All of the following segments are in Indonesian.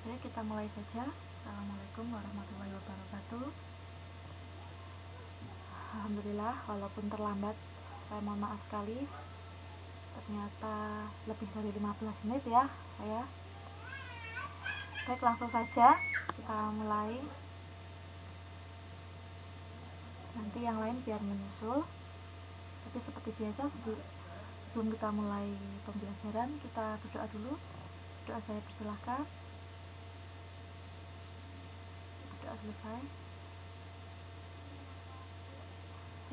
Oke, kita mulai saja. Assalamualaikum warahmatullahi wabarakatuh. Alhamdulillah, walaupun terlambat, saya mohon maaf sekali. Ternyata lebih dari 15 menit ya saya. Baik, langsung saja kita mulai. Nanti yang lain biar menyusul. Tapi seperti biasa, sebelum kita mulai pembelajaran, kita berdoa dulu. Doa saya persilahkan. Doa selesai.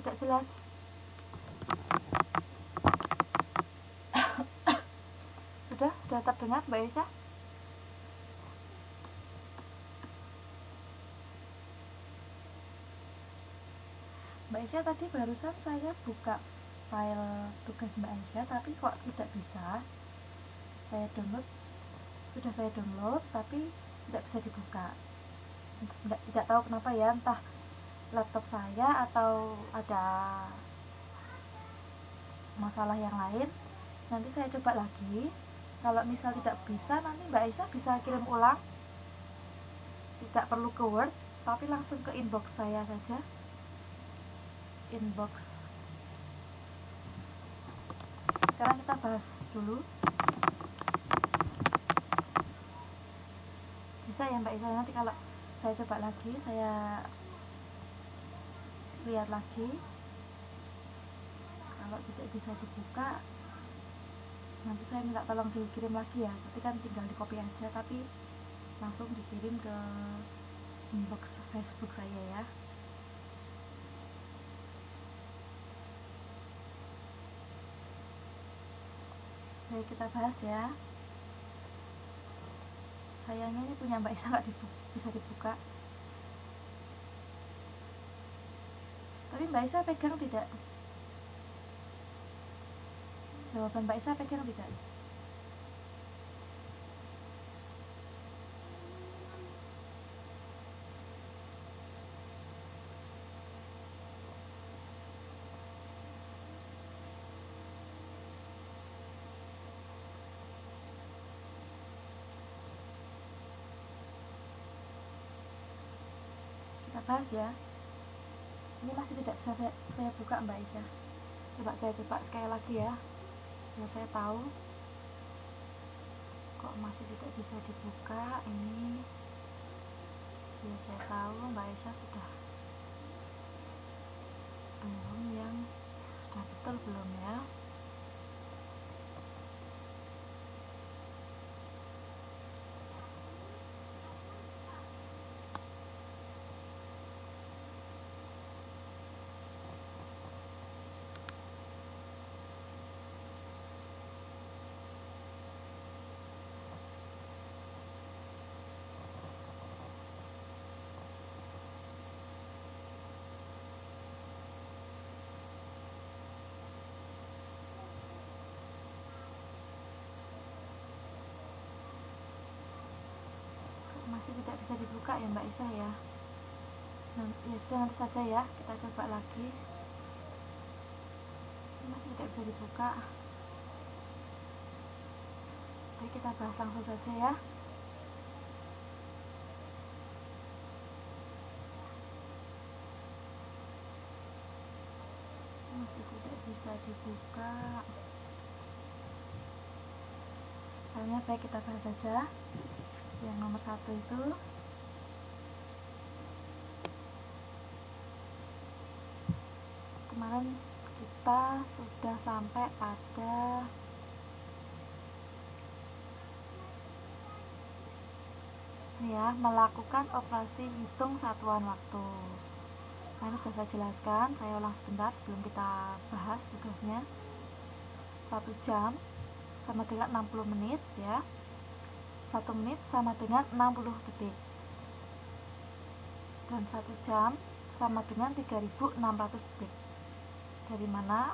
Tidak jelas. Sudah terdengar Mbak Aisyah? Mbak Aisyah, tadi barusan saya buka file tugas Mbak Aisyah, tapi kok tidak bisa. Saya download, sudah saya download, tapi tidak bisa dibuka. Tidak tahu kenapa ya, entah laptop saya atau ada masalah yang lain. Nanti saya coba lagi. Kalau misal tidak bisa, nanti Mbak Aisyah bisa kirim ulang. Tidak perlu ke Word, tapi langsung ke inbox saya saja. Inbox. Sekarang kita bahas dulu. Bisa ya Mbak Aisyah, nanti kalau saya coba lagi, saya lihat lagi. Kalau tidak bisa dibuka, nanti saya minta tolong dikirim lagi ya. Nanti kan tinggal di copy aja, tapi langsung dikirim ke inbox Facebook saya ya. Baik, kita bahas ya. Sayangnya ini punya Mbak Isa nggak bisa dibuka. Tapi Mbak Isa pegang tidak? Jawaban Mbak Isa pegang tidak? Kita bahas ya. Ini masih tidak bisa saya buka Mbak Isa. Coba saya coba sekali lagi ya. Biar saya tahu kok masih tidak bisa dibuka. Ini biar saya tahu Mbak Isa sudah belum, yang sudah betul belum ya. Masih tidak bisa dibuka ya Mbak Isa ya. Ya sudah, nanti saja ya, kita coba lagi. Masih tidak bisa dibuka. Baik, kita bahas langsung saja ya. Masih tidak bisa dibuka. Soalnya baik, kita bahas saja. Yang nomor 1 itu kemarin kita sudah sampai pada ya, melakukan operasi hitung satuan waktu. Nah, ini sudah saya jelaskan, saya ulang sebentar sebelum kita bahas tugasnya. 1 jam sama dengan 60 menit ya. 1 menit sama dengan 60 detik. Dan 1 jam sama dengan 3600 detik. Dari mana?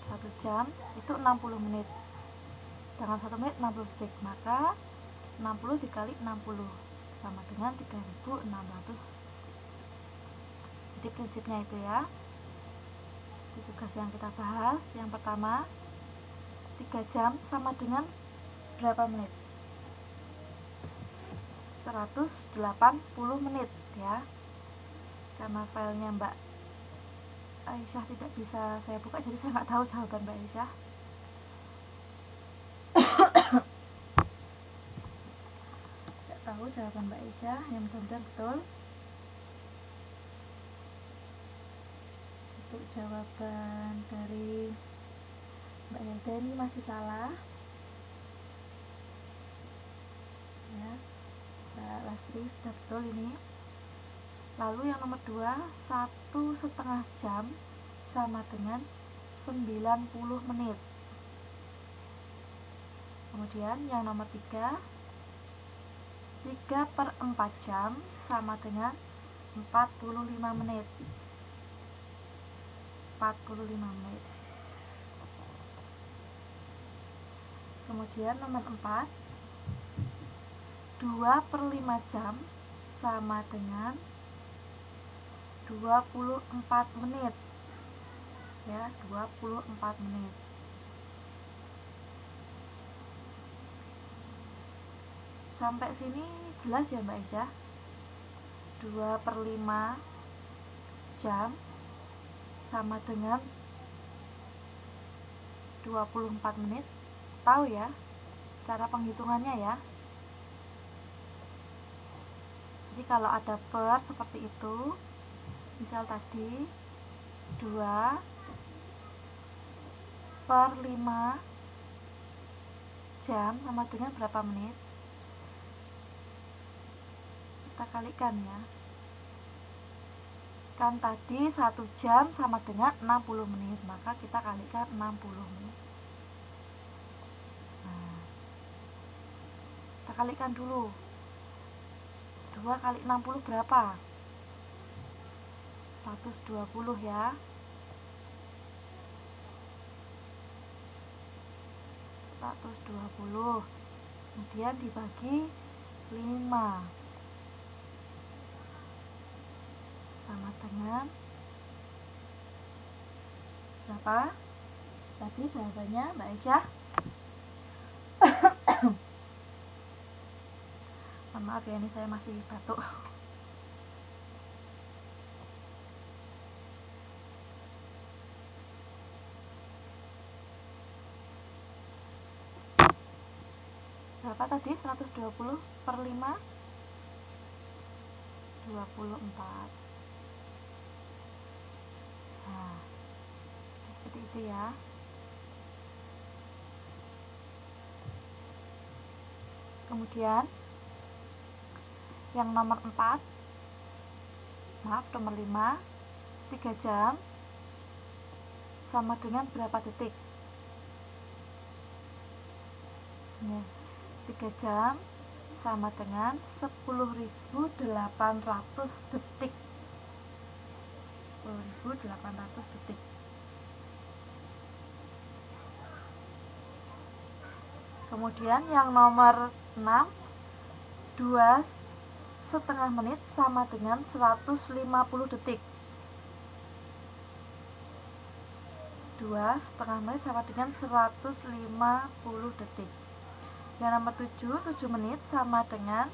1 jam itu 60 menit. Dengan 1 menit 60 detik, maka 60 dikali 60 sama dengan 3600. Jadi prinsipnya itu ya. Di tugas yang kita bahas, yang pertama, 3 jam sama dengan berapa menit? 180 menit ya. Karena filenya Mbak Aisyah tidak bisa saya buka, jadi saya nggak tahu jawaban Mbak Aisyah. Nggak tahu jawaban Mbak Aisyah yang benar betul. Untuk jawaban dari Mbak Yada ini masih salah ya. Mbak Lastri sudah betul ini. Lalu yang nomor 2, 1,5 jam sama dengan 90 menit. Kemudian yang nomor 3, 3/4 jam sama dengan 45 menit. 45 menit. Kemudian nomor 4, 2/5 jam sama dengan 24 menit ya, 24 menit. Sampai sini jelas ya Mbak Aisyah? 2/5 jam sama dengan 24 menit. Tahu ya cara penghitungannya ya? Jadi kalau ada per seperti itu, misal tadi 2/5 jam sama dengan berapa menit? Kita kalikan ya. Kan tadi 1 jam sama dengan 60 menit, maka kita kalikan 60 menit. Nah, kita kalikan dulu. 2 kali 60 berapa? 120 ya. 120. Kemudian dibagi 5 sama dengan berapa? Tadi jawabannya Mbak Aisyah. Maaf ya, ini saya masih batuk. Berapa tadi? 120/5? 24. Nah, seperti itu ya. Kemudian yang nomor 4, nomor 5, 3 jam sama dengan berapa detik? Ya, 3 jam sama dengan 10.800 detik. 10.800 detik. Kemudian yang nomor 6, 2,5 menit sama dengan 150 detik. 2,5 menit sama dengan 150 detik. Yang nomor 7, 7 menit sama dengan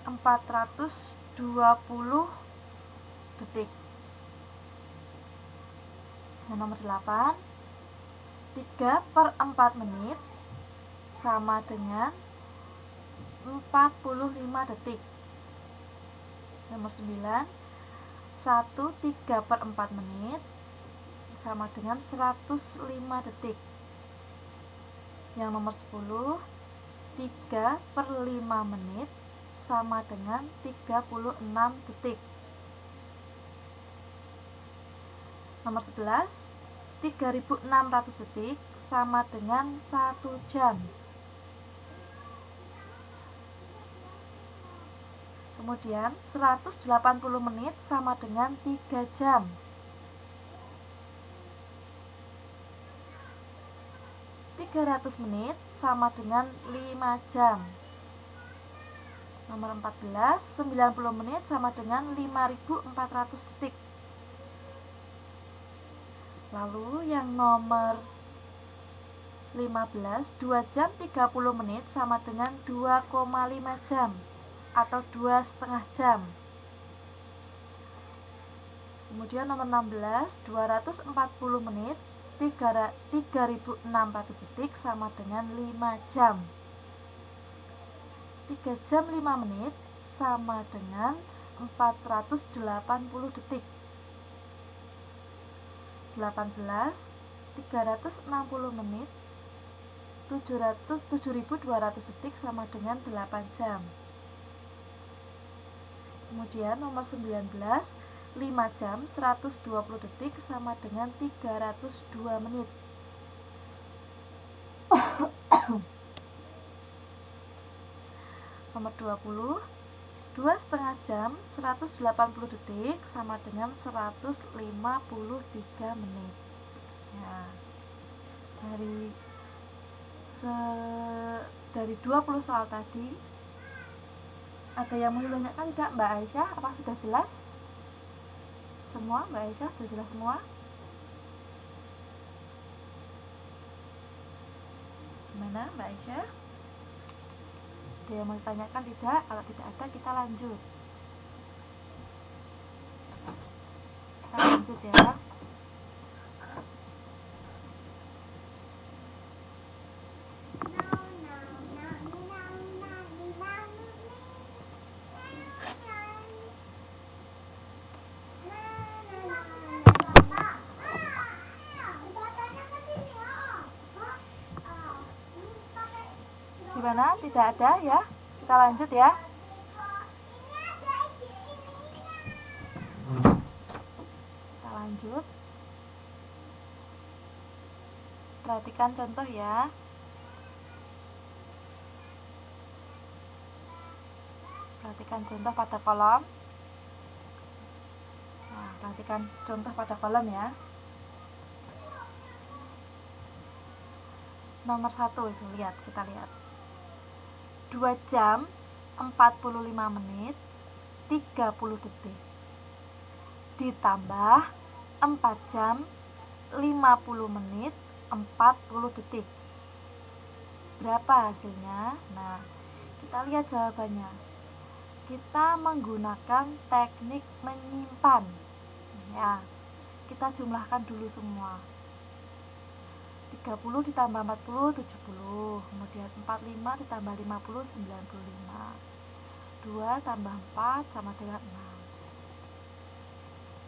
420 detik. Yang nomor 8, 3/4 menit sama dengan 45 detik. Nomor 9, 3/4 menit sama dengan 105 detik. Yang nomor 10, 3/5 menit sama dengan 36 detik. Nomor 11, 3.600 detik sama dengan 1 jam. Kemudian 180 menit sama dengan 3 jam. 300 menit sama dengan 5 jam. Nomor 14, 90 menit sama dengan 5.400 detik. Lalu yang nomor 15, 2 jam 30 menit sama dengan 2,5 jam atau 2,5 jam. Kemudian nomor 16, 240 menit 3600 detik sama dengan 5 jam. 3 jam 5 menit sama dengan 480 detik. 18, 360 menit 7200 detik sama dengan 8 jam. Kemudian nomor 19, 5 jam 120 detik sama dengan 302 menit. Nomor 20, 2,5 jam 180 detik sama dengan 153 menit. Ya, dari 20 soal tadi, ada yang mau ditanyakan tidak Mbak Aisyah? Apa sudah jelas? Semua Mbak Aisyah sudah jelas semua? Gimana Mbak Aisyah? Ada yang mau ditanyakan tidak? Kalau tidak ada, kita lanjut. Kita lanjut ya. Gimana? Tidak ada ya? Kita lanjut ya. Kita lanjut. Perhatikan contoh ya. Perhatikan contoh pada kolom. Nah, perhatikan contoh pada kolom ya. Nomor 1 itu lihat, kita lihat. 2 jam 45 menit 30 detik ditambah 4 jam 50 menit 40 detik. Berapa hasilnya? Nah, kita lihat jawabannya. Kita menggunakan teknik menyimpan. Ya, kita jumlahkan dulu semua. 30 ditambah 40, 70. Kemudian 45 ditambah 50, 95. 2 tambah 4 sama dengan 6.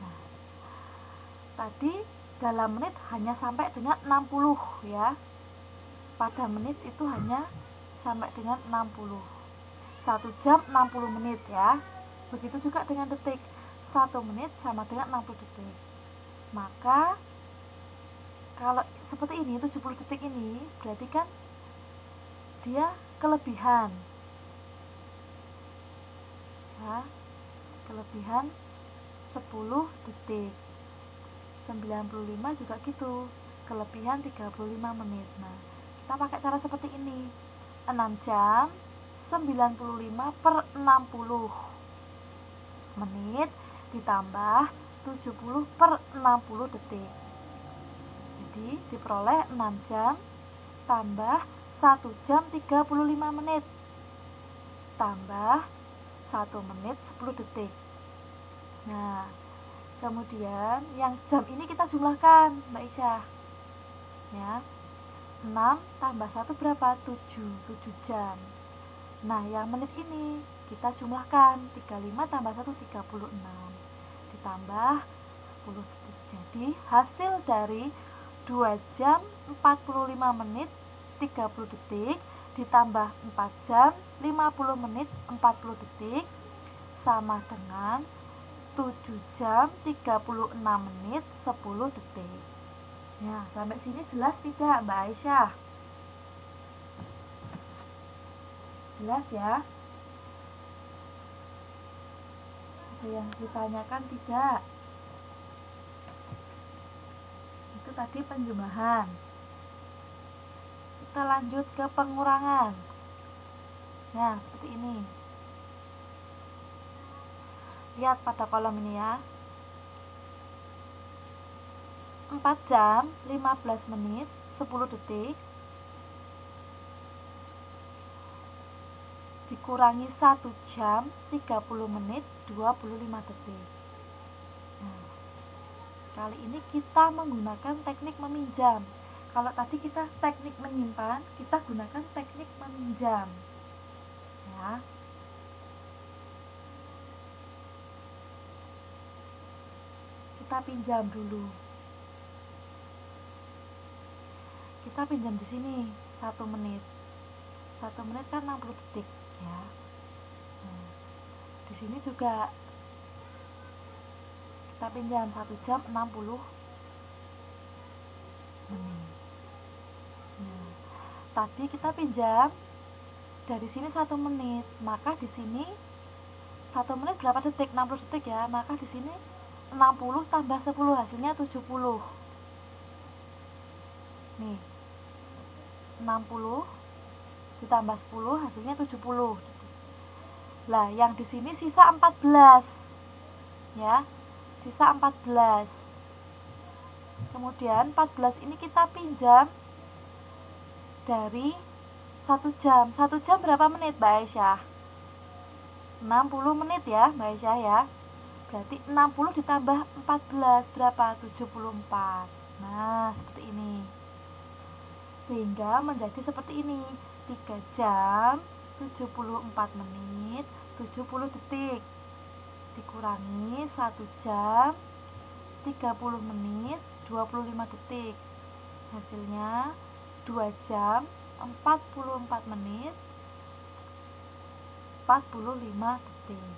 Nah, tadi dalam menit hanya sampai dengan 60 ya. Pada menit itu hanya sampai dengan 60. 1 jam 60 menit ya. Begitu juga dengan detik. 1 menit sama dengan 60 detik. Maka kalau seperti ini, 70 detik ini berarti kan dia kelebihan ya, kelebihan 10 detik. 95 juga gitu, kelebihan 35 menit. Nah, kita pakai cara seperti ini. 6 jam 95 per 60 menit ditambah 70 per 60 detik. Jadi diperoleh 6 jam tambah 1 jam 35 menit tambah 1 menit 10 detik. Nah, kemudian yang jam ini kita jumlahkan Mbak Isyah ya. 6 tambah 1 berapa? 7 jam. Nah, yang menit ini kita jumlahkan. 35 tambah 1 36 ditambah 10 detik. Jadi hasil dari 2 jam 45 menit 30 detik ditambah 4 jam 50 menit 40 detik sama dengan 7 jam 36 menit 10 detik. Ya, sampai sini jelas tidak Mbak Aisyah? Jelas ya? Ada yang ditanyakan tidak? Itu tadi penjumlahan. Kita lanjut ke pengurangan. Nah, seperti ini. Lihat pada kolom ini ya. 4 jam 15 menit 10 detik kurangi 1 jam 30 menit 25 detik. Nah, kali ini kita menggunakan teknik meminjam. Kalau tadi kita teknik menyimpan, kita gunakan teknik meminjam. Ya. Kita pinjam dulu. Kita pinjam di sini 1 menit. 1 menit kan 60 detik, ya. Nah, di sini juga kita pinjam 1 jam 60 menit. Nah, tadi kita pinjam dari sini 1 menit, maka di sini 1 menit berapa detik? 60 detik ya. Maka di sini 60 tambah 10 hasilnya 70. Nih. 60 ditambah 10 hasilnya 70. Lah, yang di sini sisa 14. Ya. Sisa 14. Kemudian 14 ini kita pinjam dari 1 jam. 1 jam berapa menit, Mbak Aisyah? 60 menit ya, Mbak Aisyah ya. Berarti 60 ditambah 14 berapa? 74. Nah, seperti ini. Sehingga menjadi seperti ini. 3 jam 74 menit 70 detik dikurangi 1 jam 30 menit 25 detik. Hasilnya 2 jam 44 menit 45 detik.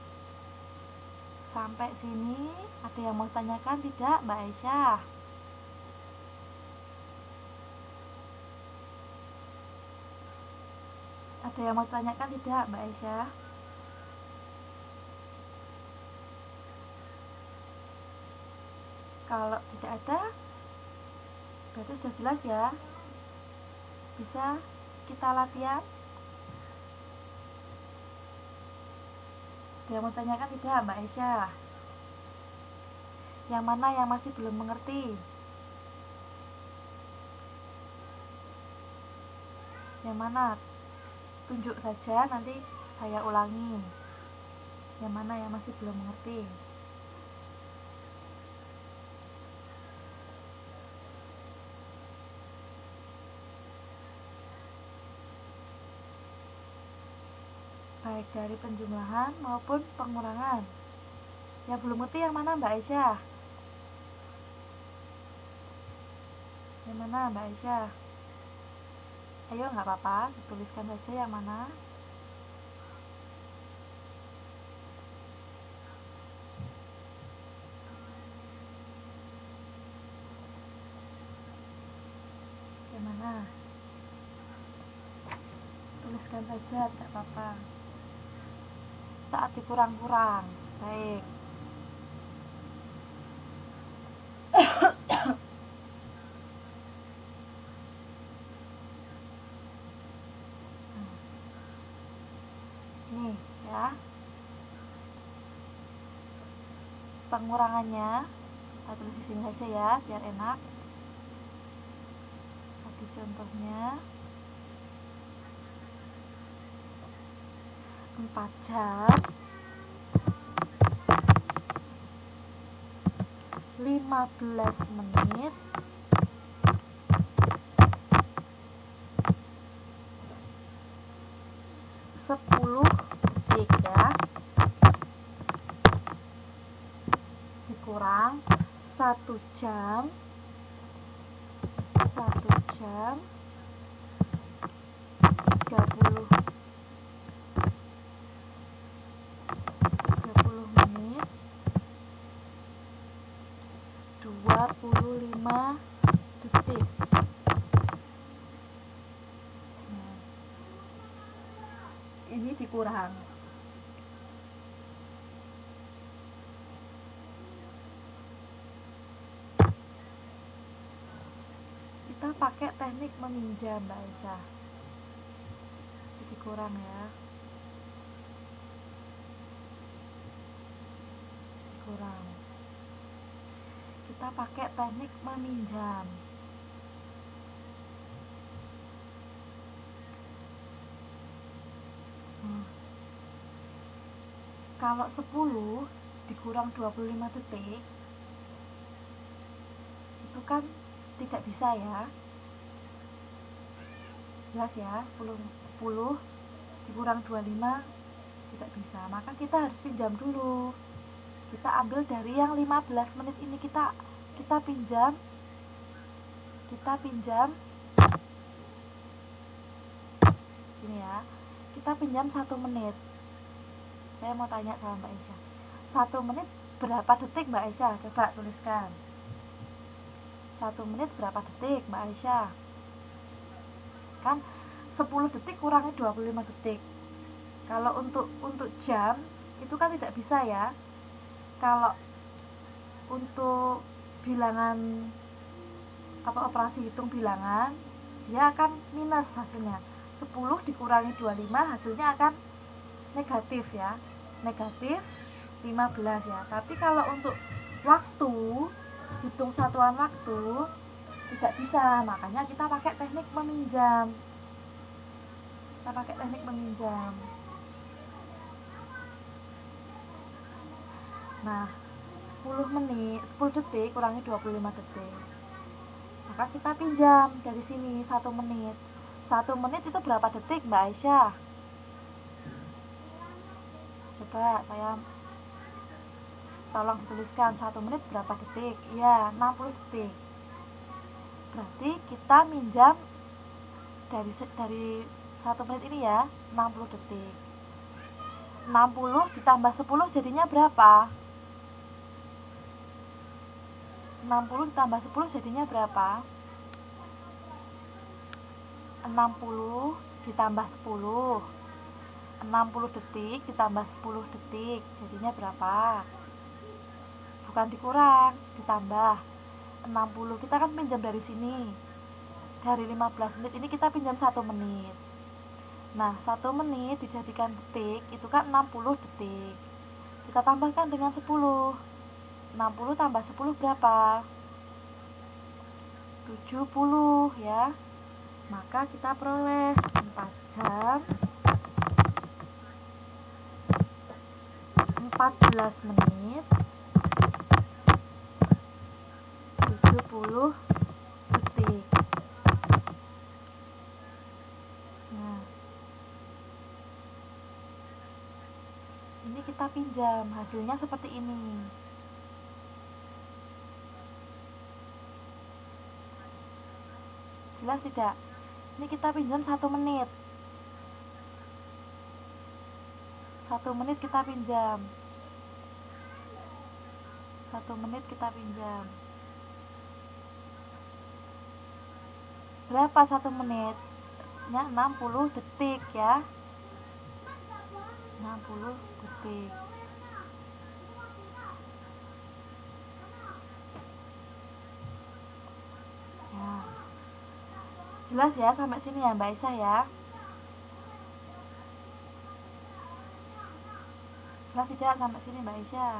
Sampai sini ada yang mau tanyakan tidak, Mbak Aisyah? Ada yang mau tanyakan tidak, Mbak Aisyah? Kalau tidak ada, berarti sudah jelas ya. Bisa kita latihan. Ada yang mau tanyakan tidak, Mbak Aisyah? Yang mana yang masih belum mengerti? Yang mana? Tunjuk saja, nanti saya ulangi. Yang mana yang masih belum mengerti? Baik dari penjumlahan maupun pengurangan. Yang belum mengerti yang mana, Mbak Aisyah? Yang mana, Mbak Aisyah? Ayo, nggak apa-apa, tuliskan saja yang mana. Yang mana? Tuliskan saja, tidak apa-apa. Saat dikurang-kurang. Baik. Nih ya, pengurangannya kita tulis di sini saja ya, biar enak. Satu contohnya 4 jam 15 menit 10 detik ya, dikurang 1 jam 30 menit 25 detik. Nah, ini dikurang. Kita pakai teknik meminjam, Mbak Aisyah. Dikurang ya. Dikurang. Kita pakai teknik meminjam. Kalau 10 dikurang 25 detik itu kan tidak bisa ya. Jelas ya, 10 dikurang 25 tidak bisa. Maka kita harus pinjam dulu. Kita ambil dari yang 15 menit ini, kita pinjam ini ya. Kita pinjam 1 menit. Saya mau tanya sama Mbak Aisyah. 1 menit berapa detik Mbak Aisyah? Coba tuliskan. 1 menit berapa detik Mbak Aisyah? Kan 10 detik kurangi 25 detik. Kalau untuk jam itu kan tidak bisa ya. Kalau untuk bilangan operasi hitung bilangan, dia akan minus hasilnya. 10 dikurangi 25 hasilnya akan negatif ya. Negatif 15 ya. Tapi kalau untuk waktu, hitung satuan waktu tidak bisa. Makanya kita pakai teknik meminjam. Nah, 10 detik kurangi 25 detik. Maka kita pinjam dari sini 1 menit. 1 menit itu berapa detik Mbak Aisyah? Coba saya tolong tuliskan 1 menit berapa detik? Ya, 60 detik. Berarti kita minjam dari 1 menit ini ya, 60 detik. 60 ditambah 10 jadinya berapa? 60 ditambah 10 jadinya berapa? 60 ditambah 10. 60 detik ditambah 10 detik jadinya berapa? Bukan dikurang, ditambah 60. Kita kan pinjam dari sini. Dari 15 menit ini kita pinjam 1 menit. Nah, 1 menit dijadikan detik itu kan 60 detik. Kita tambahkan dengan 10. 60 tambah 10 berapa? 70 ya. Maka kita peroleh 4 jam 14 menit 70 detik. Nah, ini kita pinjam, hasilnya seperti ini. Jelas tidak? Ini kita pinjam 1 menit. 1 menit kita pinjam. 1 menit kita pinjam. Berapa 1 menitnya? 60 detik ya. 60 detik. Ya. Jelas ya sampai sini ya Mbak Aisyah ya. Jelas tidak sampai sini Mbak Aisyah?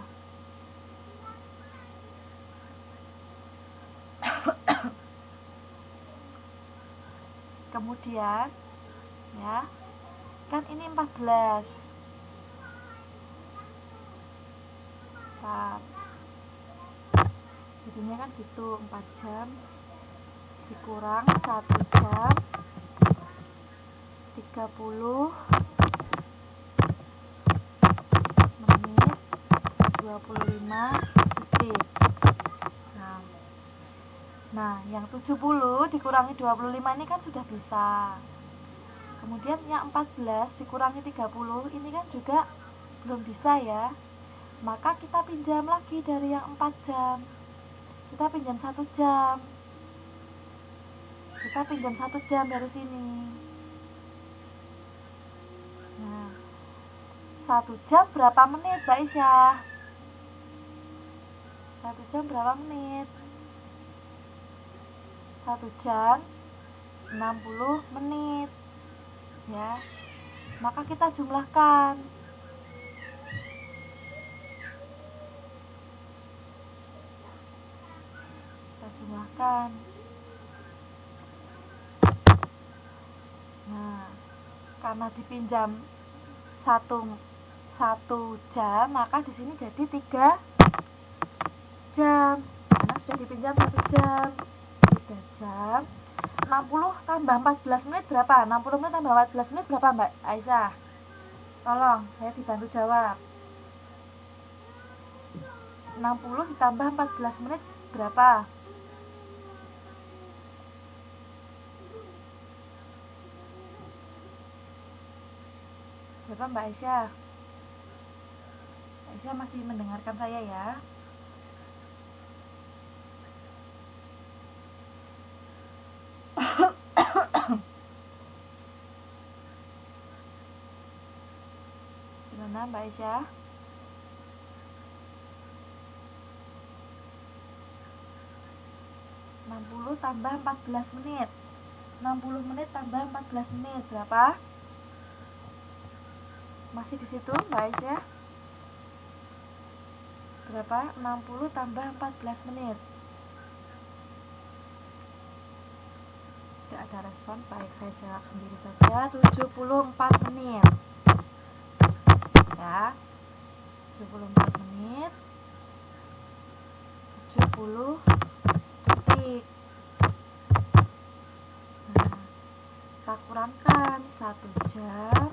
Kemudian ya, kan ini 14. Jadinya kan gitu, 4 jam dikurang 1 jam 30 menit 25 detik. Nah, yang 70 dikurangi 25 ini kan sudah bisa. Kemudian yang 14 dikurangi 30 ini kan juga belum bisa ya. Maka kita pinjam lagi dari yang 4 jam. Kita pinjam 1 jam. Kita pinjam 1 jam dari sini. Nah, 1 jam berapa menit Mbak Aisyah? 1 jam berapa menit? 1 jam 60 menit ya. Maka kita jumlahkan. Nah, karena dipinjam 1 jam, maka di sini jadi 3 jam karena sudah dipinjam 1 jam. 3 jam 60 tambah 14 menit berapa? 60 menit tambah 14 menit berapa Mbak Aisyah? Tolong saya dibantu jawab. 60 ditambah 14 menit berapa? Berapa Mbak Aisyah? Aisyah masih mendengarkan saya ya? Gimana Mbak Aisyah? tambah 14 menit 60 menit tambah 14 menit berapa? Masih di situ Mbak Aisyah? Berapa? 60 tambah 14 menit. Tidak ada respon, baik saya jawab sendiri saja. 74 menit ya, 74 menit 70 detik. Nah, kita kurangkan 1 jam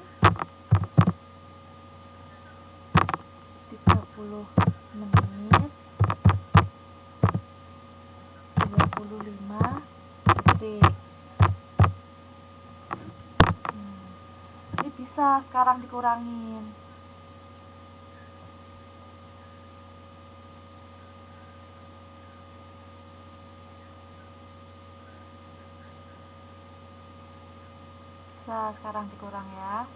30 menit 25 detik. Ini bisa sekarang dikurangin. Bisa sekarang dikurang ya.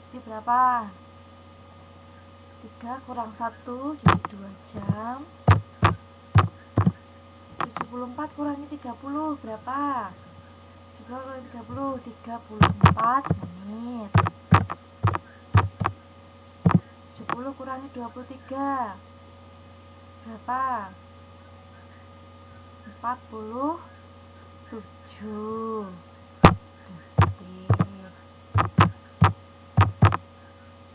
Jadi berapa? 3 kurang 1 jadi 2 jam. 74 kurangi 30 berapa? 70 kurangi 30 34 menit. 70 kurangi 23 berapa? 47 detik.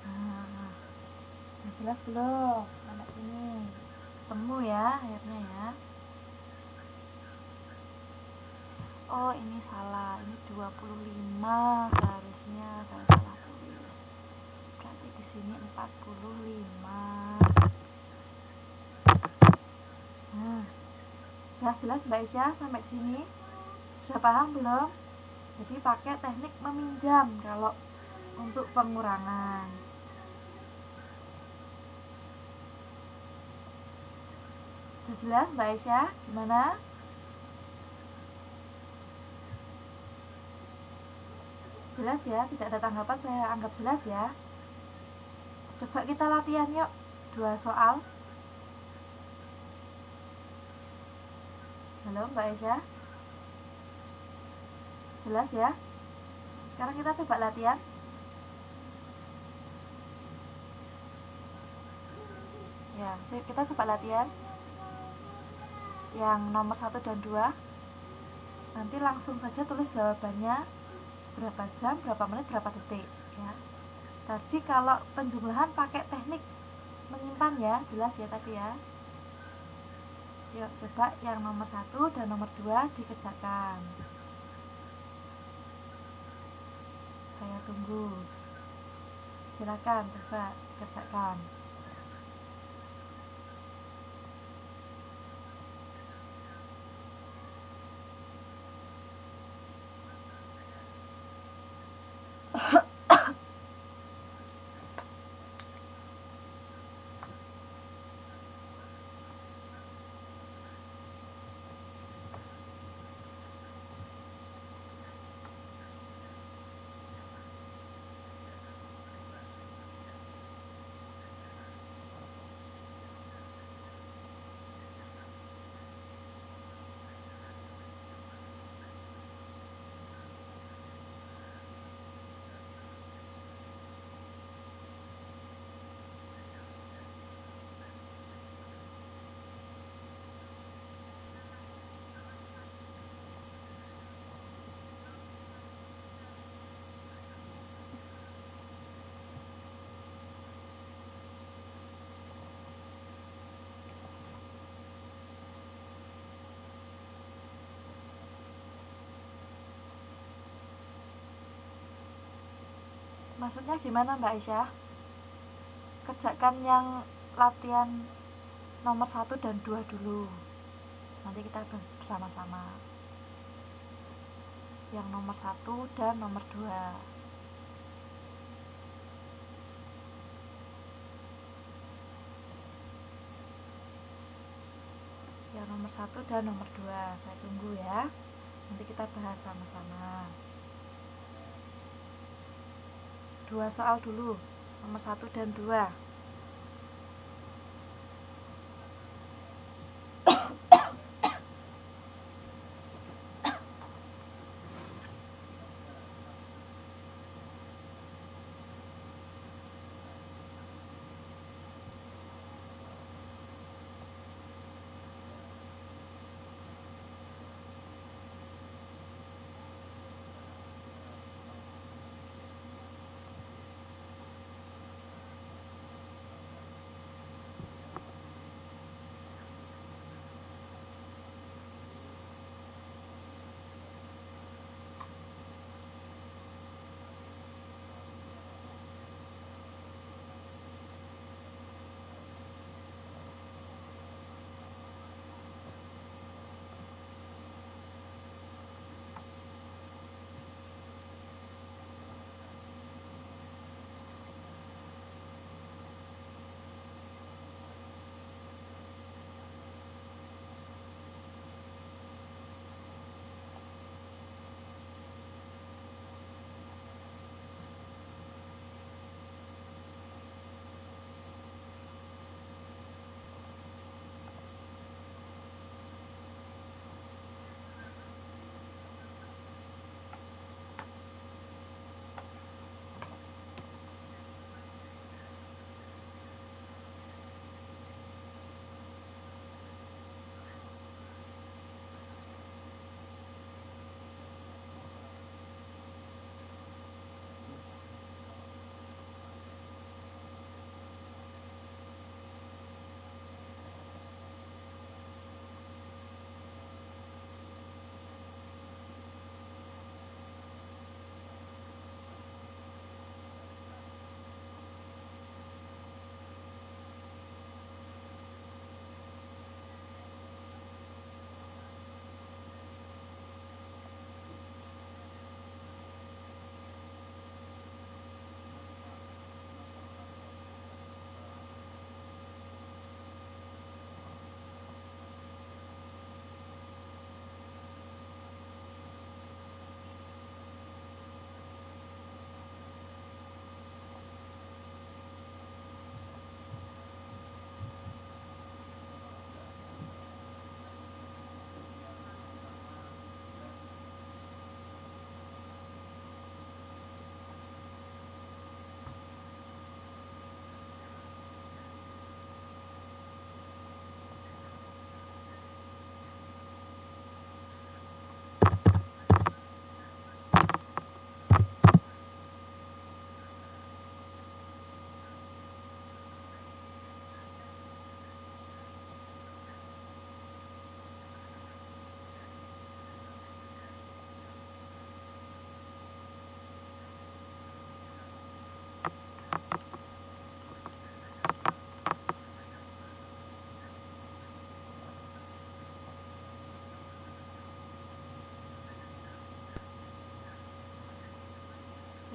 Nah, jelas belum? Sampai sini ketemu ya akhirnya ya. Oh ini salah, ini 25 seharusnya saya salah tulis. Berarti di sini 45. Nah, sudah jelas Mbak Aisyah sampai sini? Sudah paham belum? Jadi pakai teknik meminjam kalau untuk pengurangan. Sudah jelas Mbak Aisyah? Gimana? Jelas ya? Tidak ada tanggapan, saya anggap jelas ya. Coba kita latihan yuk. 2 soal. Halo Mbak Aisyah? Jelas ya? Sekarang kita coba latihan. Ya, kita coba latihan. Yang nomor 1 dan 2. Nanti langsung saja tulis jawabannya. Berapa jam, berapa menit, berapa detik ya. Tadi kalau penjumlahan pakai teknik menyimpan ya, jelas ya tadi ya. Yuk coba yang nomor 1 dan nomor 2 dikerjakan. Saya tunggu. Silakan coba dikerjakan. Maksudnya gimana Mbak Aisyah? Kerjakan yang latihan nomor 1 dan 2 dulu. Nanti kita bersama-sama. Yang nomor 1 dan nomor 2. Yang nomor 1 dan nomor 2. Saya tunggu ya. Nanti kita bahas sama-sama. 2 soal dulu. Nomor 1 dan 2.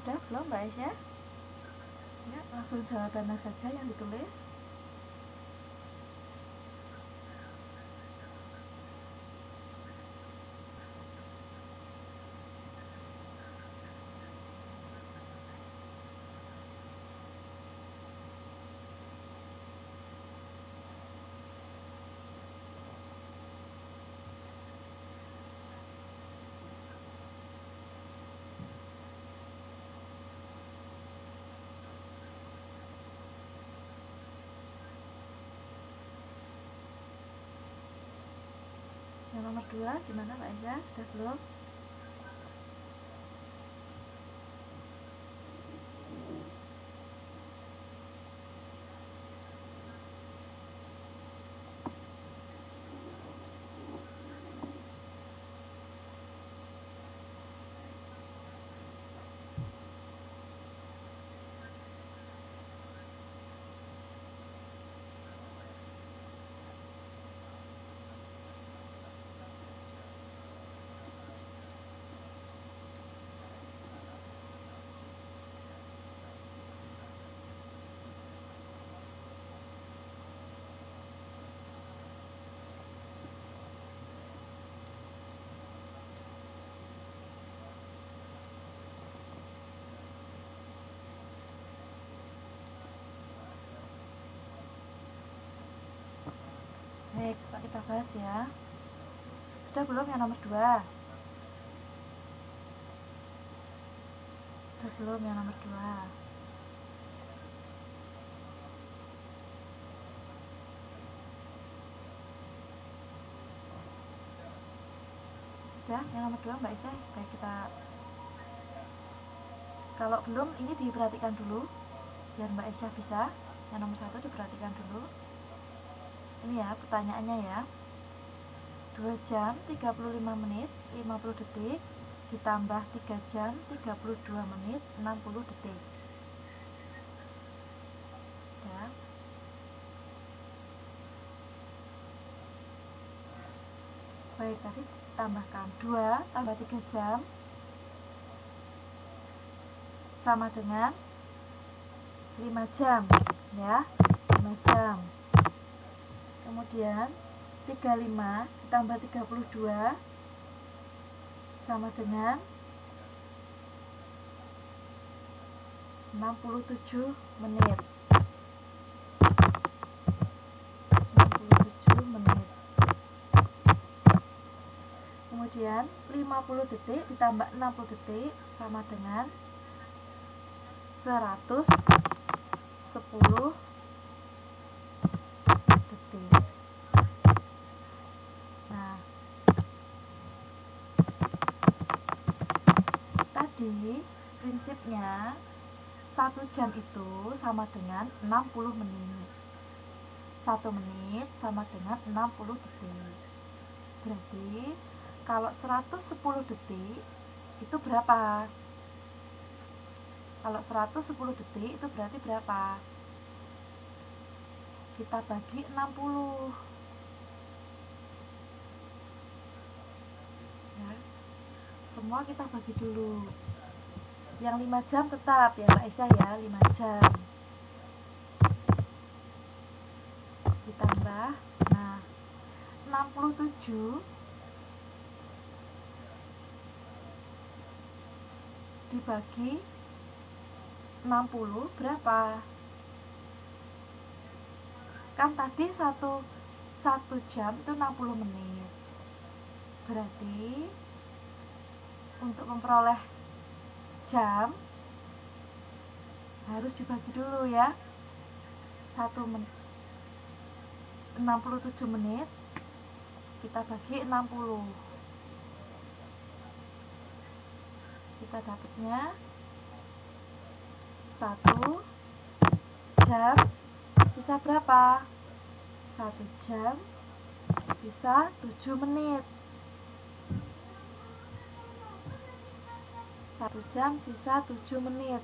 Sudah belum Mbak Aisyah? Ya, langsung jawabannya saja yang ditulis. Yang nomor 2 gimana Mbak Aisyah? Sudah belum? Baik, kita bahas ya. Sudah belum yang nomor 2? Sudah belum yang nomor 2? Sudah yang nomor 2 Mbak Isya? Baik, kita kalau belum ini diperhatikan dulu biar Mbak Isya bisa. Yang nomor 1 diperhatikan dulu. Ini ya pertanyaannya ya. 2 jam 35 menit 50 detik ditambah 3 jam 32 menit 60 detik ya. Baik, tadi tambahkan 2 tambah 3 jam sama dengan 5 jam ya, 5 jam. Kemudian 35 ditambah 32 sama dengan 67 menit. 67 menit. Kemudian 50 detik ditambah 60 detik sama dengan 110 detik. Nah, tadi prinsipnya 1 jam itu sama dengan 60 menit. 1 menit sama dengan 60 detik. Berarti kalau 110 detik itu berapa? Kalau 110 detik itu berarti berapa? Kita bagi 60 ya. Semua kita bagi dulu. Yang 5 jam tetap ya Mbak Isya ya, 5 jam ditambah, nah 67 dibagi 60 berapa? Kan tadi 1 jam itu 60 menit. Berarti untuk memperoleh jam harus dibagi dulu ya. 67 menit kita bagi 60. Kita dapatnya 1 jam bisa berapa? 1 jam bisa 7 menit. 1 jam sisa 7 menit.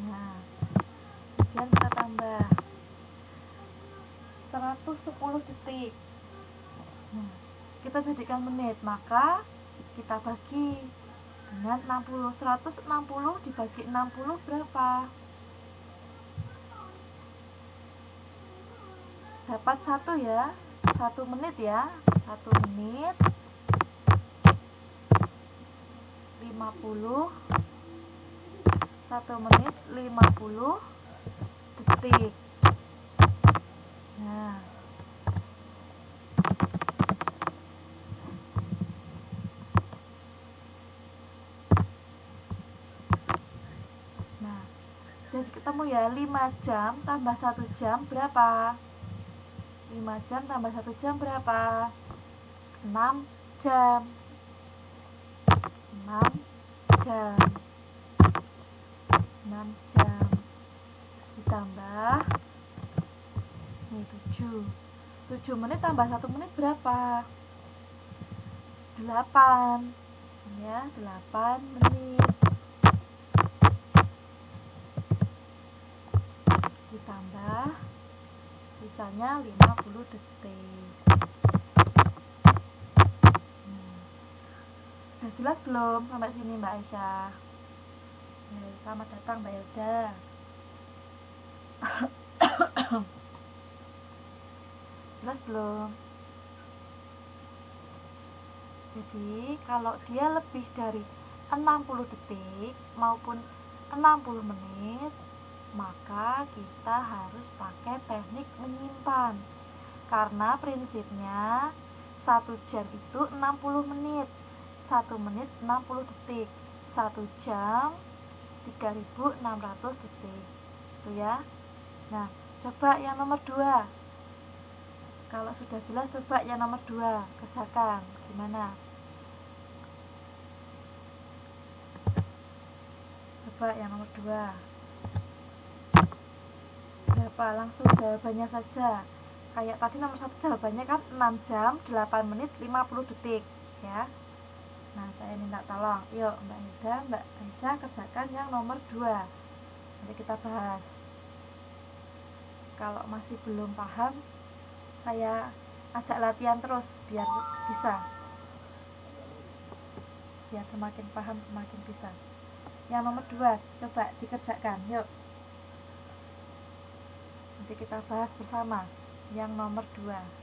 Nah, kemudian kita tambah 110 detik. Nah, kita jadikan menit, maka kita bagi dengan 60. 160 dibagi 60 berapa? Dapat 1 ya, 1 menit ya. 1 menit 50, 1 menit 50 detik. Nah, jadi ketemu ya, 5 jam tambah 1 jam berapa? 5 jam tambah 1 jam berapa? 6 jam. 6 jam. 6 jam. Ditambah ini 7. 7 menit tambah 1 menit berapa? 8. Ya, 8 menit. Ditambah sisanya 50 detik. Sudah jelas belum sampai sini Mbak Aisyah? Ya, selamat datang Mbak Elda. Jelas belum? Jadi kalau dia lebih dari 60 detik maupun 60 menit maka kita harus pakai teknik menyimpan. Karena prinsipnya 1 jam itu 60 menit, 1 menit 60 detik, 1 jam 3600 detik. Itu ya. Nah, coba yang nomor 2. Kalau sudah jelas, coba yang nomor 2 kerjakan. Gimana? Coba yang nomor 2. Berapa? Langsung jawabannya saja. Kayak tadi nomor 1 jawabannya kan 6 jam 8 menit 50 detik ya. Nah, saya minta tolong. Yuk, Mbak Hilda, Mbak Aisyah kerjakan yang nomor 2. Nanti kita bahas. Kalau masih belum paham, saya ajak latihan terus biar bisa. Biar semakin paham semakin bisa. Yang nomor 2, coba dikerjakan. Yuk. Nanti kita bahas bersama. Yang nomor 2.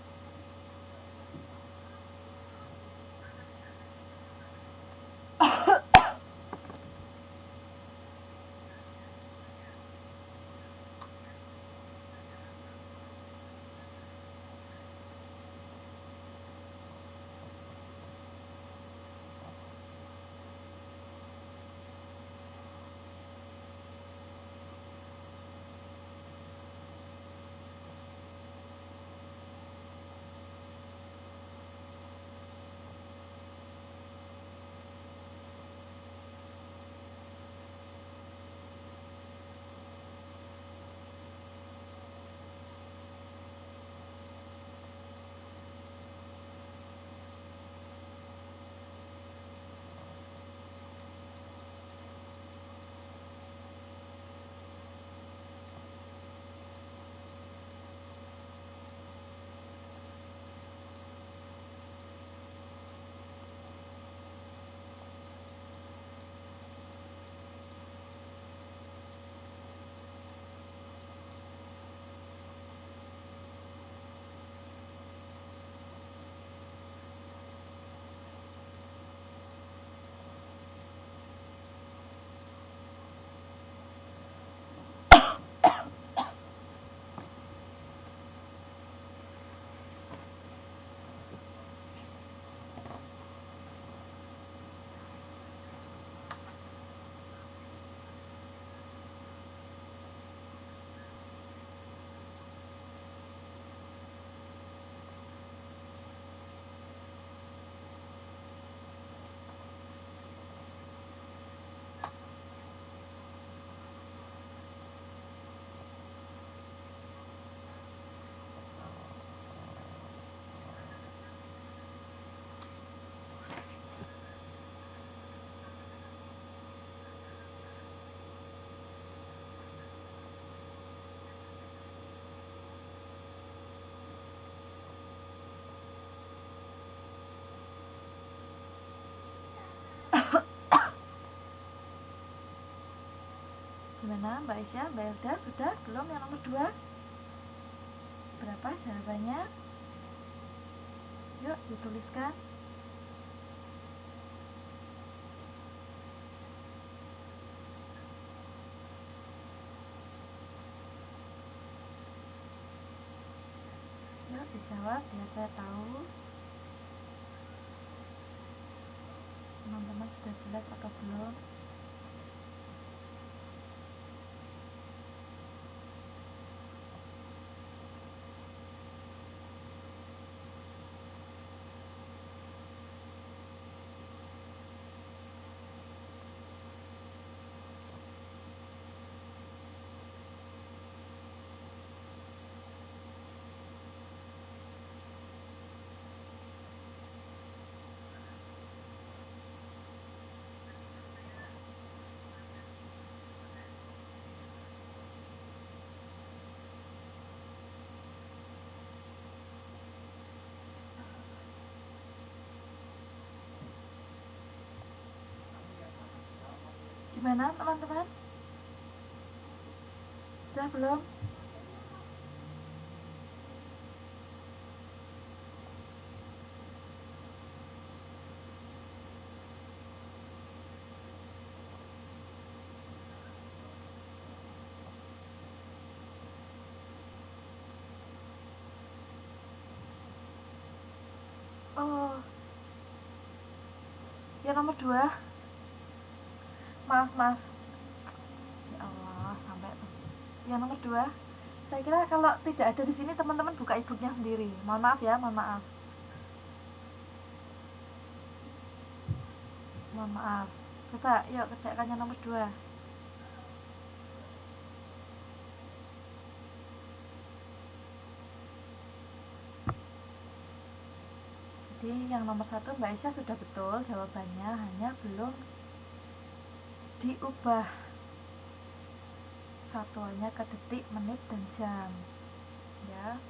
Gimana Mbak Aisyah, Mbak Hilda, sudah belum yang nomor 2? Berapa jawabannya? Yuk dituliskan. Yuk dijawab biar saya tahu teman-teman sudah jelas atau belum. Gimana teman-teman? Sudah belum? Oh, yang nomor 2. Maaf, maaf. Ya Allah, sampai tuh. Yang nomor 2. Saya kira kalau tidak ada di sini teman-teman buka e-booknya sendiri. Mohon maaf ya, mohon maaf. Mohon maaf. Coba, yuk kerjakan yang nomor 2. Jadi yang nomor 1 Mbak Aisyah sudah betul jawabannya, hanya belum diubah satuannya ke detik, menit, dan jam ya.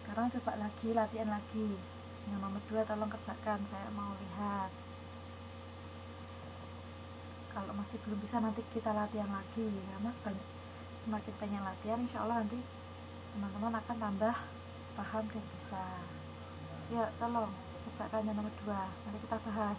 Sekarang coba lagi, latihan lagi. Yang nomor 2 tolong kerjakan, saya mau lihat. Kalau masih belum bisa nanti kita latihan lagi, karena semakin banyak latihan insya Allah nanti teman-teman akan tambah paham dan bisa. Yuk tolong kerjakan yang nomor 2, nanti kita bahas.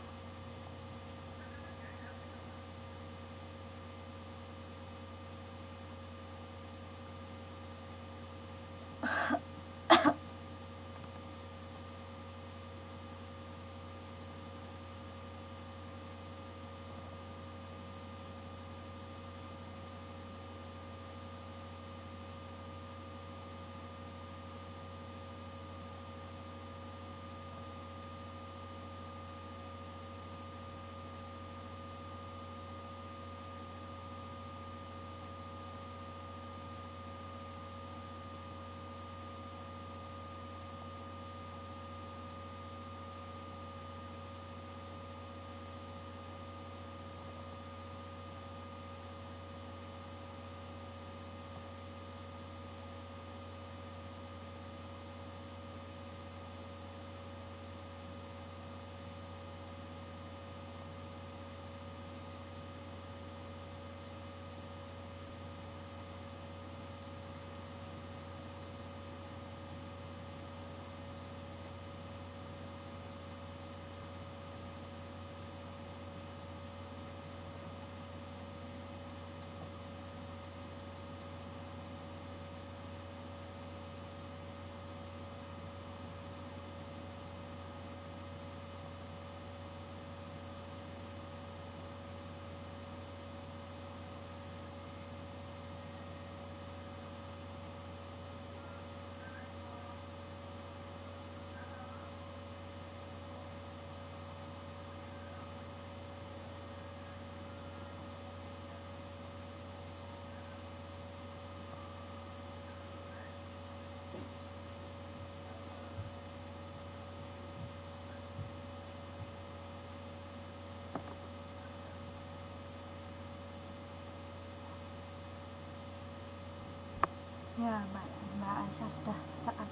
Ya, Mbak Aisyah sudah saat.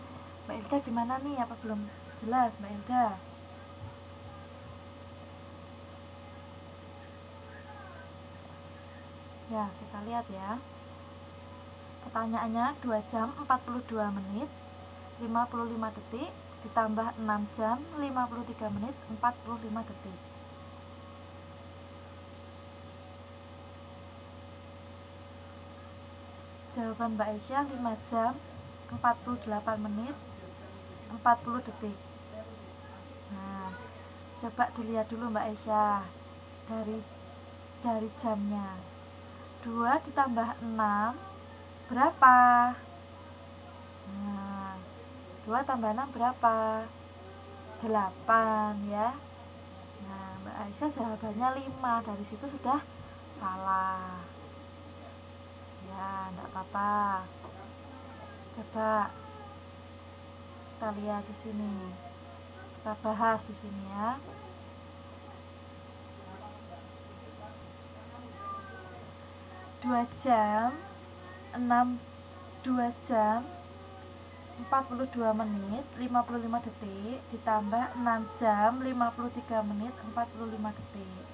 Mbak Elda gimana nih? Apa belum jelas, Mbak Elda? Ya, kita lihat ya. Pertanyaannya 2 jam 42 menit 55 detik ditambah 6 jam 53 menit 45 detik. Jawaban Mbak Aisyah 5 jam 48 menit 40 detik. Nah, coba dilihat dulu Mbak Aisyah dari jamnya. 2 ditambah 6 berapa? Nah, 2 tambah 6 berapa? 8 ya. Nah, Mbak Aisyah jawabannya 5. Dari situ sudah salah. Ya, enggak apa-apa. Coba kita lihat di sini. Kita bahas di sini ya. 2 jam 42 menit 55 detik ditambah 6 jam 53 menit 45 detik.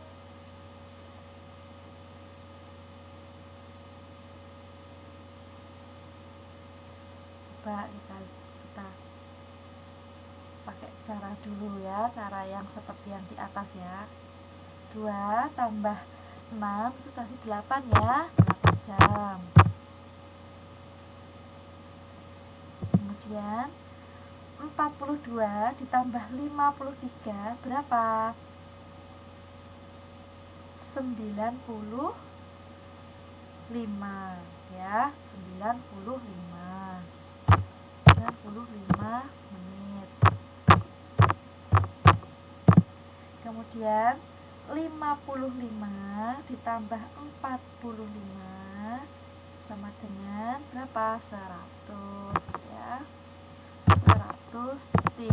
Coba kita pakai cara dulu ya, cara yang seperti yang di atas ya. 2 tambah 6 itu tadi 8 ya, 8 jam. Kemudian 42 ditambah 53 berapa? 95 ya, 95 menit. Kemudian 55 ditambah 45 sama dengan berapa? 100 ya. 100 detik.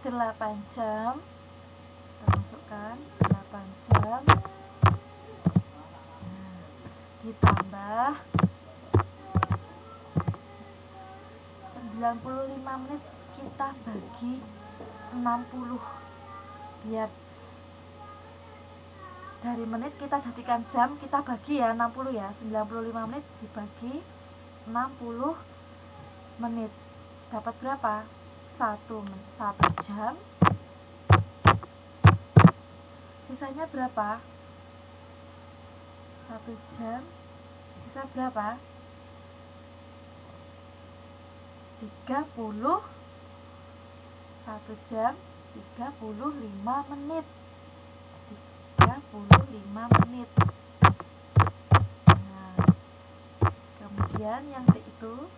8 jam, kita masukkan 8 jam ditambah 95 menit, kita bagi 60 biar dari menit kita jadikan jam, kita bagi ya 60 ya, 95 menit dibagi 60 menit dapat berapa? 1 jam, sisanya berapa? 1 jam sisa berapa? 30. 1 jam 35 menit. 35 menit. Nah, kemudian yang itu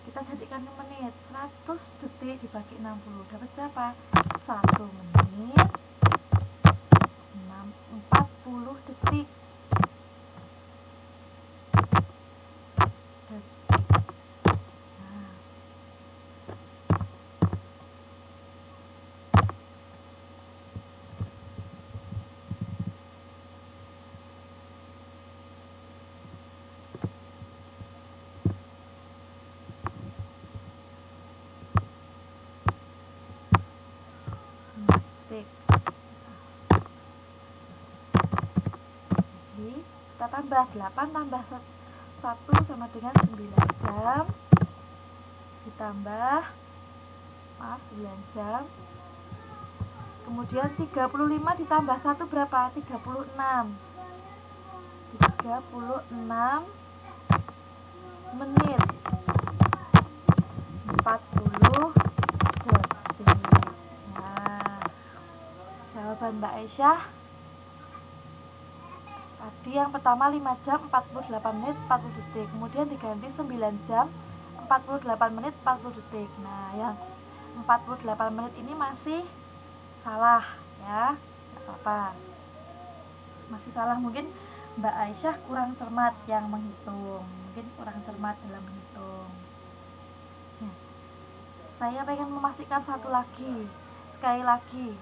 kita jadikan ke menit. 100 detik dibagi 60 dapat berapa? 1 menit 40 detik. Jadi kita tambah 8 tambah 1 sama dengan 9 jam ditambah 9 jam, kemudian 35 ditambah 1 berapa? 36 menit 40 detik. Nah, jawaban Mbak Aisyah tadi yang pertama 5 jam 48 menit 40 detik, kemudian diganti 9 jam 48 menit 40 detik. Nah, yang 48 menit ini masih salah ya, nggak apa-apa, masih salah. Mungkin Mbak Aisyah kurang cermat yang menghitung, mungkin kurang cermat dalam menghitung ya. Saya pengen memastikan satu lagi, sekali lagi,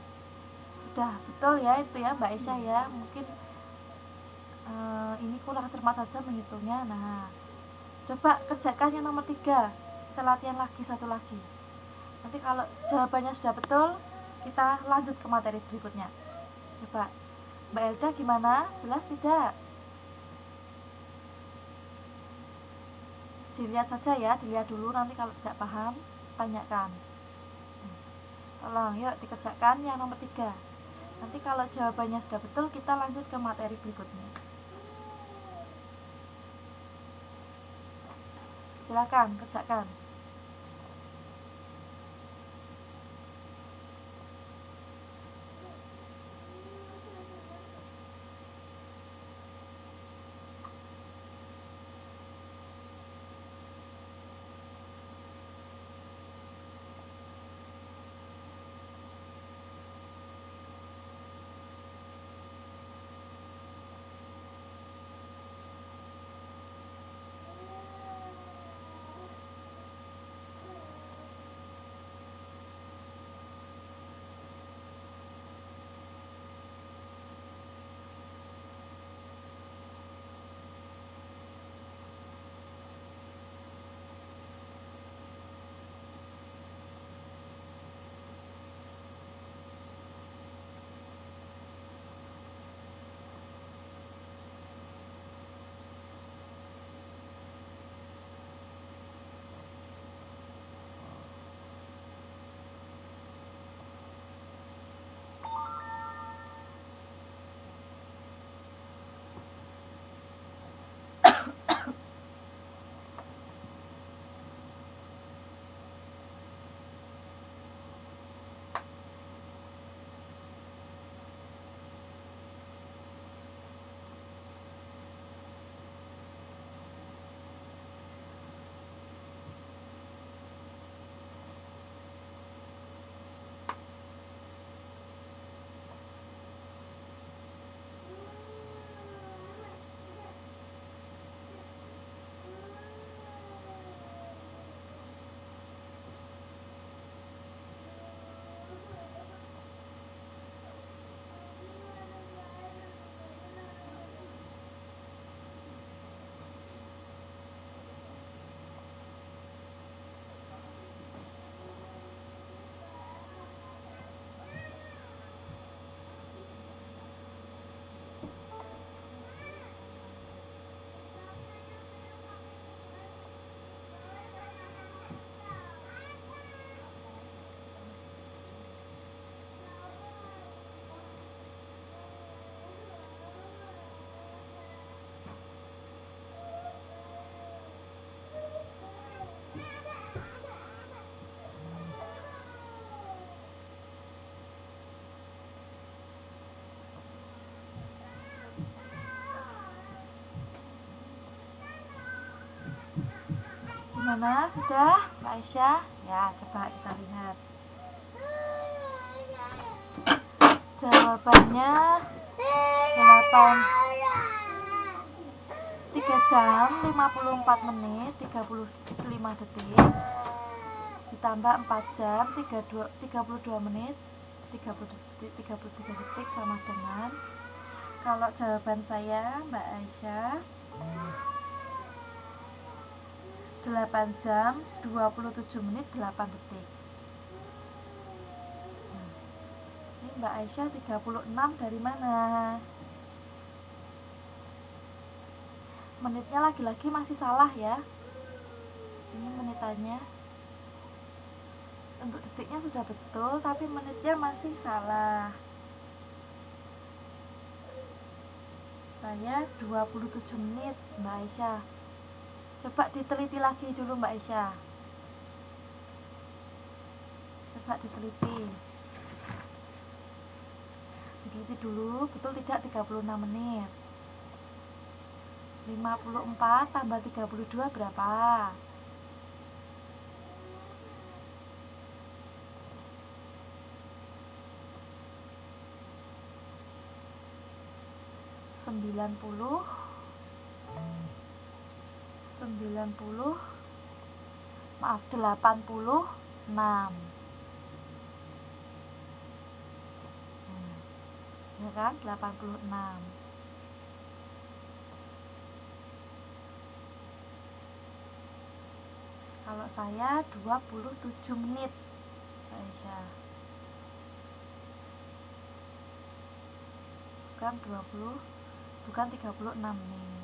sudah betul ya itu ya Mbak Aisyah ya, mungkin ini kurang cermat saja menghitungnya. Nah, coba kerjakan yang nomor 3, kita latihan lagi satu lagi. Nanti kalau jawabannya sudah betul, kita lanjut ke materi berikutnya. Coba Mbak Elda gimana? Jelas tidak? Dilihat saja ya, dilihat dulu, nanti kalau tidak paham tanyakan. Tolong yuk dikerjakan yang nomor 3. Nanti kalau jawabannya sudah betul, kita lanjut ke materi berikutnya. Silakan kerjakan. Gimana? Sudah, Mbak Aisyah? Ya, coba kita lihat. Jawabannya 3 jam 54 menit 35 detik ditambah 4 jam 32 menit 33 detik sama dengan, kalau jawaban saya Mbak Aisyah, 8 jam 27 menit 8 detik. Ini Mbak Aisyah 36 dari mana? Menitnya lagi-lagi masih salah ya. Ini menitannya. Untuk detiknya sudah betul, tapi menitnya masih salah. Saya 27 menit Mbak Aisyah. Coba diteliti lagi dulu Mbak Aisyah. Coba diteliti. Diteliti dulu, betul tidak 36 menit. 54 tambah 32 berapa? Sembilan puluh, maaf 86. Ya kan, 86. Kalau saya 27 menit Aisyah. Bukan 36 menit.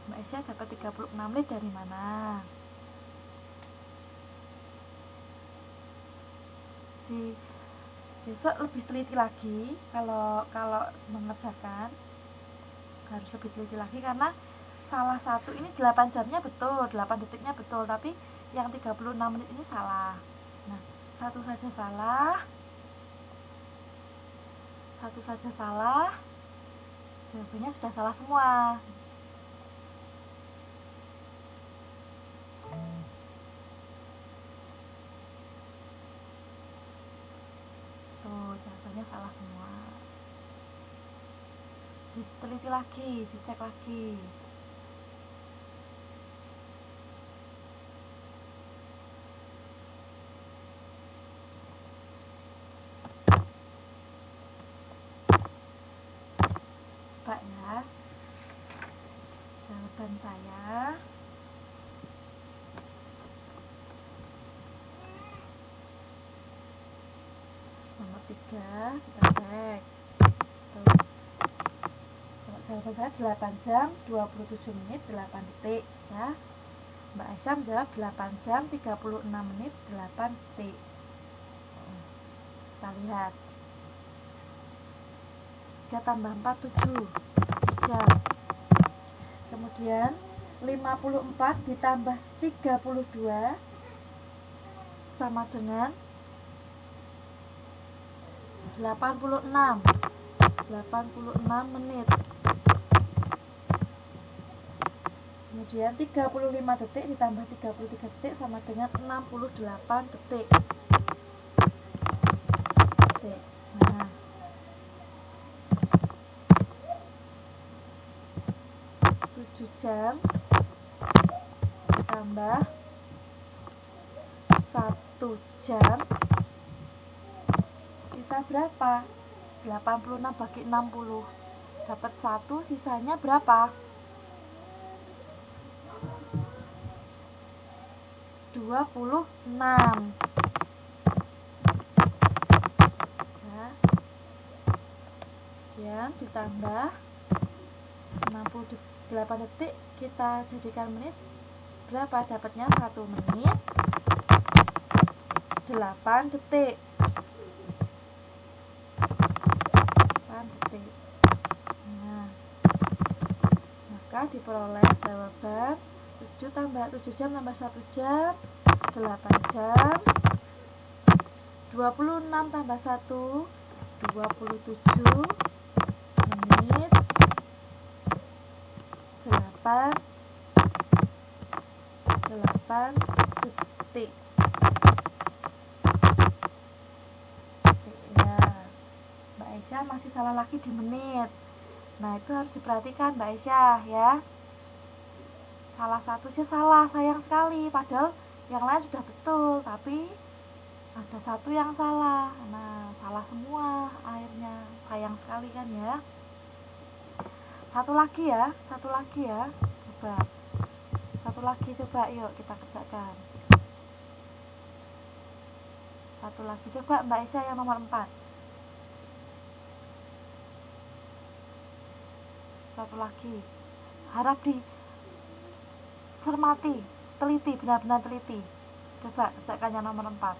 Mbak Aisyah dapat 36 menit dari mana? Di besok lebih teliti lagi, kalau mengerjakan harus lebih teliti lagi, karena salah satu ini 8 jamnya betul, 8 detiknya betul, tapi yang 36 menit ini salah. Nah, satu saja salah, jawabannya sudah salah semua. Tuh, jawabannya salah semua. Diteliti lagi, dicek lagi. Pak ya, jawaban saya nomor 3, kita cek. Tuh. Kalau jawaban saya 8 jam 27 menit 8 detik ya. Mbak Aisyah menjawab 8 jam 36 menit 8 detik. Kita lihat. 3 tambah 4, 7 jam. Kemudian 54 ditambah 32 sama dengan 86 menit. Kemudian 35 detik ditambah 33 detik sama dengan 68 detik. Nah, 7 jam tambah 1 jam sisa berapa? 86 bagi 60 dapat 1, sisanya berapa? 26 ya. Kemudian ditambah 68 detik, kita jadikan menit, berapa dapatnya? 1 menit 8 detik. 8 detik. Nah, maka diperoleh jawaban 7 jam tambah 1 jam 8 jam. 26 tambah 1 27 menit 8 detik. Ya, Mbak Aisyah masih salah lagi di menit. Nah, itu harus diperhatikan Mbak Aisyah ya. Salah satu aja salah, sayang sekali. Padahal yang lain sudah betul, tapi ada satu yang salah. Nah, salah semua akhirnya. Sayang sekali kan ya. Satu lagi ya. Coba. Satu lagi coba, yuk kita kerjakan. Satu lagi coba Mbak Aisyah yang nomor 4. Satu lagi. Harap dicermati, teliti, benar-benar teliti. Coba kerjakan yang nomor 4.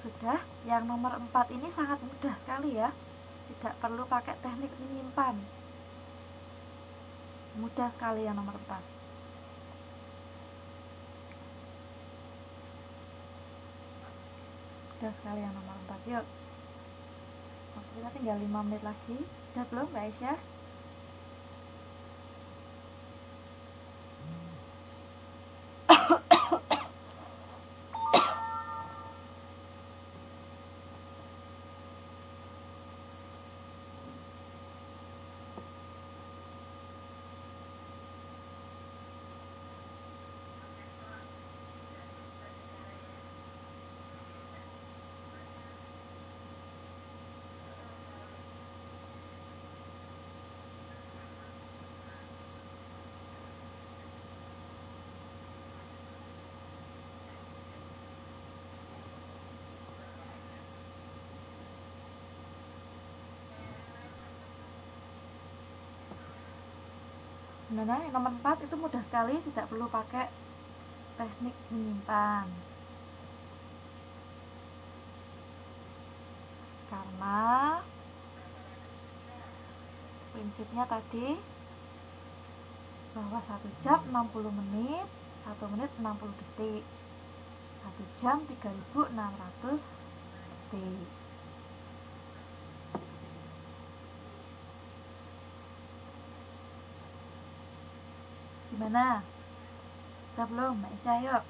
Sudah, yang nomor 4 ini sangat mudah sekali ya. Tidak perlu pakai teknik menyimpan. Mudah sekali yang nomor 4. Mudah sekali yang nomor 4. Yuk. Waktu kita tinggal 5 menit lagi. Sudah belum Mbak Aisyah? Nah, yang nomor 4 itu mudah sekali, tidak perlu pakai teknik menyimpan. Karena prinsipnya tadi bahwa 1 jam 60 menit, 1 menit 60 detik, 1 jam 3600 detik. Gimana? Sudah belum Mbak Isya? Yuk.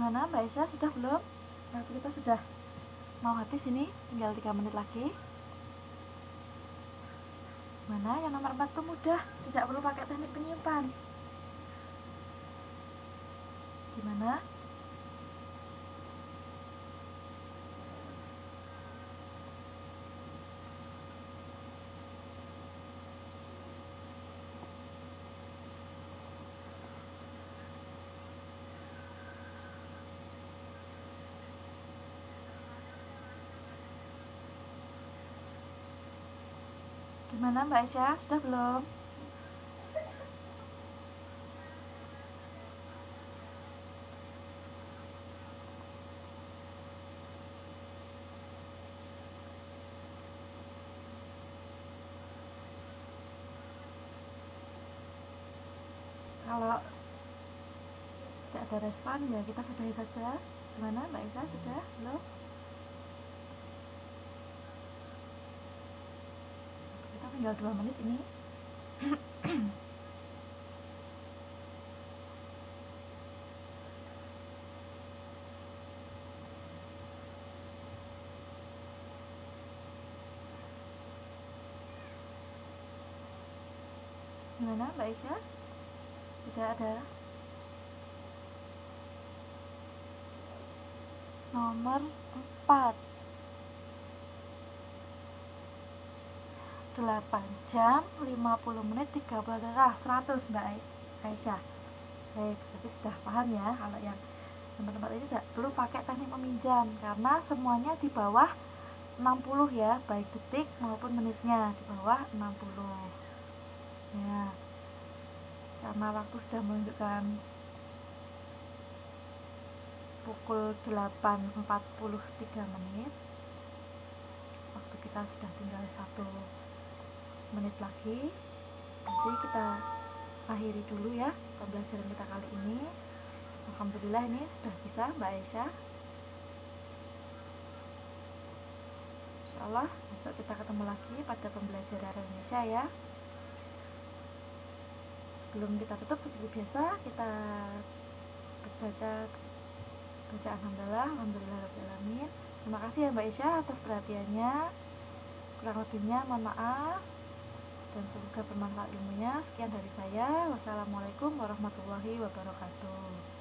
Gimana Mbak Aisyah, sudah belum? Waktu kita sudah mau habis ini, tinggal 3 menit lagi. Gimana? Yang nomor 4 tuh mudah, tidak perlu pakai teknik penyimpan. Gimana? Gimana Mbak Aisyah, sudah belum? Kalau tidak ada respon ya kita sudahi saja. Gimana Mbak Aisyah, sudah belum? Kita tinggal 2 menit ini. Gimana Mbak Aisyah? Tidak ada. Nomor 4, 8 jam 50 menit 30 detik 100 Mbak Aisyah. Baik, jadi sudah paham ya kalau yang tempat-tempat ini tidak perlu pakai teknik meminjam karena semuanya di bawah 60 ya, baik detik maupun menitnya di bawah 60 ya. Karena waktu sudah menunjukkan pukul 8.43 menit, waktu kita sudah tinggal 1 menit lagi. Jadi kita akhiri dulu ya pembelajaran kita kali ini. Alhamdulillah ini sudah bisa Mbak Aisyah. Insyaallah besok kita ketemu lagi pada pembelajaran Indonesia ya. Sebelum kita tutup seperti biasa kita baca alhamdulillah, rabbil alamin. Terima kasih ya Mbak Aisyah atas perhatiannya. Kurang lebihnya mohon maaf dan semoga bermanfaat ilmunya. Sekian dari saya. Wassalamualaikum warahmatullahi wabarakatuh.